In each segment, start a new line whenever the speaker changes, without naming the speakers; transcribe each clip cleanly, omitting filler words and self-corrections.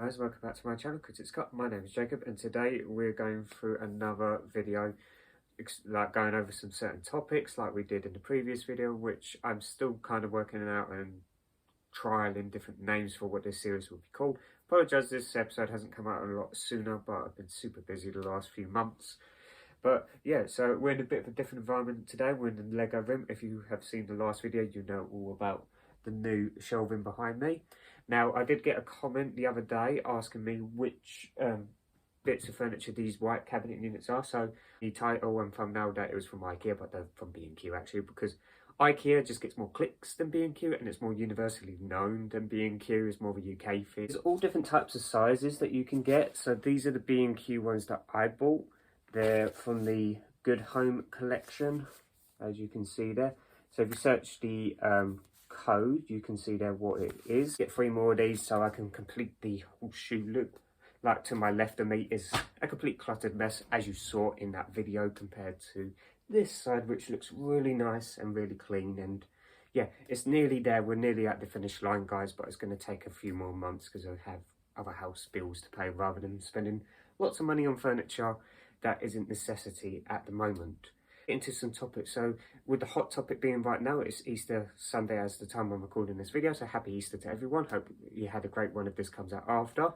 guys, welcome back to my channel, Critics Cup. My name is Jacob and today we're going through another video going over some certain topics like we did in the previous video, which I'm still kind of working out and trialing different names for what this series will be called. Apologise this episode hasn't come out a lot sooner, but I've been super busy the last few months. But yeah, so we're in a bit of a different environment today. We're in the Lego room. If you have seen the last video, you know all about the new shelving behind me. Now, I did get a comment the other day asking me which bits of furniture these white cabinet units are. So the title and thumbnail that it was from IKEA, but they're from B&Q actually, because IKEA just gets more clicks than B&Q and it's more universally known than B&Q. It's more of a UK thing. There's all different types of sizes that you can get. So these are the B&Q ones that I bought. They're from the Good Home collection, as you can see there. So if you search the code, you can see there what it is. Get 3 more of these so I can complete the horseshoe loop. Like to my left of me is a complete cluttered mess, as you saw in that video, compared to this side, which looks really nice and really clean. And yeah, it's nearly there. We're nearly at the finish line, guys, but it's going to take a few more months because I have other house bills to pay rather than spending lots of money on furniture that isn't necessity at the moment. Into some topics. So with the hot topic being right now, it's Easter Sunday as the time I'm recording this video, so happy Easter to everyone. Hope you had a great one if this comes out after.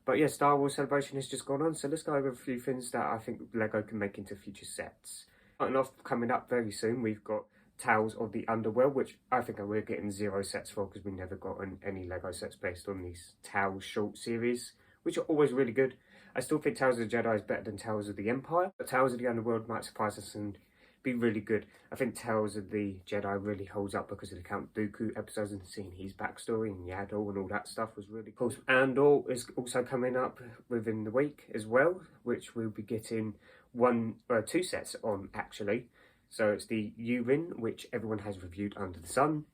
But yeah, Star Wars Celebration has just gone on, so let's go over a few things that I think Lego can make into future sets. Starting off, coming up very soon, we've got Tales of the Underworld, which I think we're getting 0 sets for because we never got any Lego sets based on these Tales short series, which are always really good. I still think Tales of the Jedi is better than Tales of the Empire, but Tales of the Underworld might surprise us and be really good. I think Tales of the Jedi really holds up because of the Count Dooku episodes and seeing his backstory and Yaddle and all that stuff was really cool. Andor is also coming up within the week as well, which we'll be getting 2 sets on actually. So it's the U-Rin, which everyone has reviewed under the sun.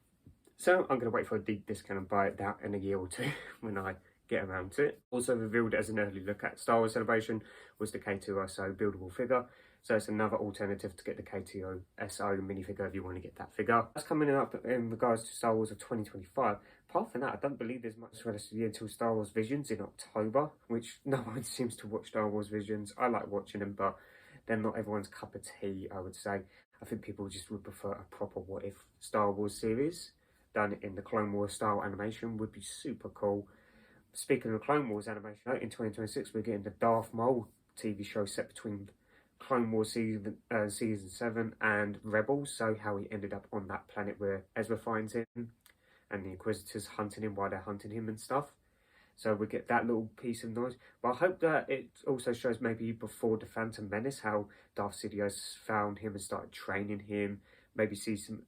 So I'm going to wait for a deep discount and buy it that in a year or two when I get around to it. Also revealed as an early look at Star Wars Celebration was the K2SO buildable figure. So it's another alternative to get the K2SO minifigure if you want to get that figure. That's coming up in regards to Star Wars of 2025. Apart from that, I don't believe there's much rest of the year until Star Wars Visions in October, which no one seems to watch Star Wars Visions. I like watching them, but they're not everyone's cup of tea, I would say. I think people just would prefer a proper What If Star Wars series done in the Clone Wars style animation would be super cool. Speaking of Clone Wars animation, in 2026 we're getting the Darth Maul TV show set between Clone Wars season 7 and Rebels, so how he ended up on that planet where Ezra finds him and the Inquisitors hunting him while they're hunting him and stuff. So we get that little piece of noise. But I hope that it also shows maybe before the Phantom Menace how Darth Sidious found him and started training him. Maybe see some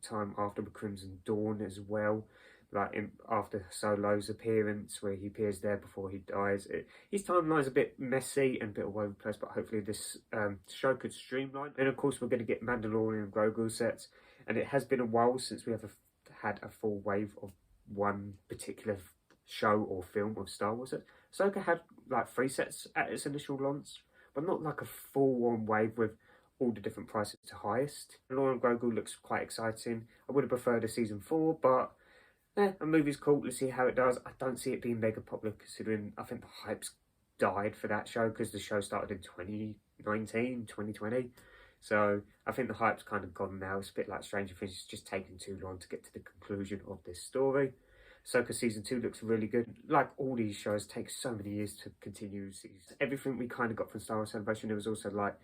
time after the Crimson Dawn as well, like after Solo's appearance where he appears there before he dies. His timeline's a bit messy and a bit all over the place, but hopefully this show could streamline. And of course we're going to get Mandalorian and Grogu sets, and it has been a while since we have had a full wave of one particular show or film of Star Wars sets. Ahsoka had like 3 sets at its initial launch, but not like a full-on wave with all the different prices to highest. Mandalorian Grogu looks quite exciting. I would have preferred a season 4, but a movie's cool. Let's see how it does. I don't see it being mega popular considering I think the hype's died for that show because the show started in 2019, 2020. So I think the hype's kind of gone now. It's a bit like Stranger Things. It's just taking too long to get to the conclusion of this story. Ahsoka season 2 looks really good. Like all these shows, take so many years to continue. Everything we kind of got from Star Wars Celebration. There was also like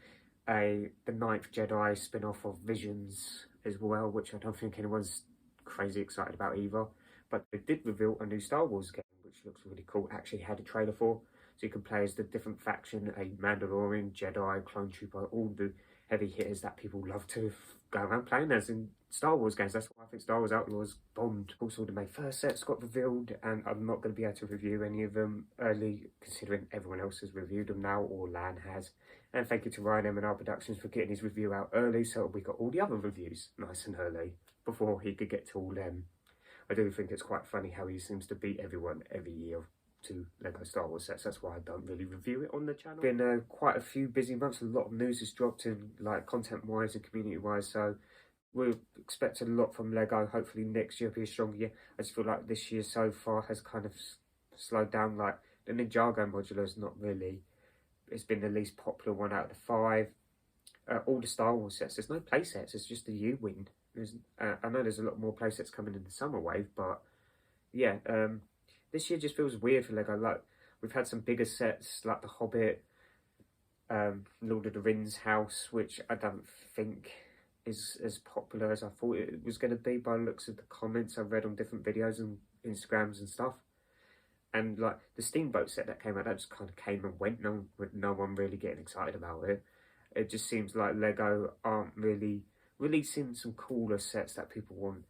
the 9th Jedi spin-off of Visions as well, which I don't think anyone's crazy excited about either. But they did reveal a new Star Wars game, which looks really cool. Actually had a trailer for, so you can play as the different faction, a Mandalorian, Jedi, Clone Trooper, all the heavy hitters that people love to go around playing as in Star Wars games. That's why I think Star Wars Outlaws bombed. Also, the May 1st sets got revealed, and I'm not going to be able to review any of them early, considering everyone else has reviewed them now, or Lan has. And thank you to Ryan M&R Productions for getting his review out early, so we got all the other reviews nice and early before he could get to all them. I do think it's quite funny how he seems to beat everyone every year to Lego Star Wars sets. That's why I don't really review it on the channel. Been quite a few busy months. A lot of news has dropped in, like content wise and community wise, so we'll expect a lot from Lego. Hopefully next year will be a stronger year. I just feel like this year so far has kind of slowed down. Like the Ninjago modular is not really, it's been the least popular one out of the 5. All the Star Wars sets, there's no play sets, it's just the U-Wing. I know there's a lot more play sets coming in the summer wave, but yeah, this year just feels weird for Lego. Like, we've had some bigger sets like The Hobbit, Lord of the Rings house, which I don't think is as popular as I thought it was going to be by the looks of the comments I've read on different videos and Instagrams and stuff. And like the Steamboat set that came out, that just kind of came and went. No one really getting excited about it. It just seems like Lego aren't really releasing some cooler sets that people want.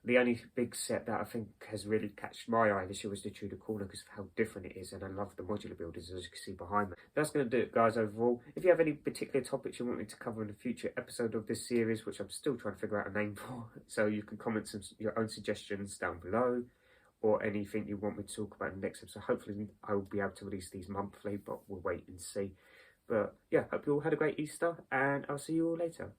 The only big set that I think has really catched my eye this year was the Tudor Corner because of how different it is, and I love the modular builders, as you can see behind me. That's going to do it, guys, overall. If you have any particular topics you want me to cover in a future episode of this series, which I'm still trying to figure out a name for, so you can comment your own suggestions down below, or anything you want me to talk about in the next episode. Hopefully I will be able to release these monthly, but we'll wait and see. But yeah, hope you all had a great Easter, and I'll see you all later.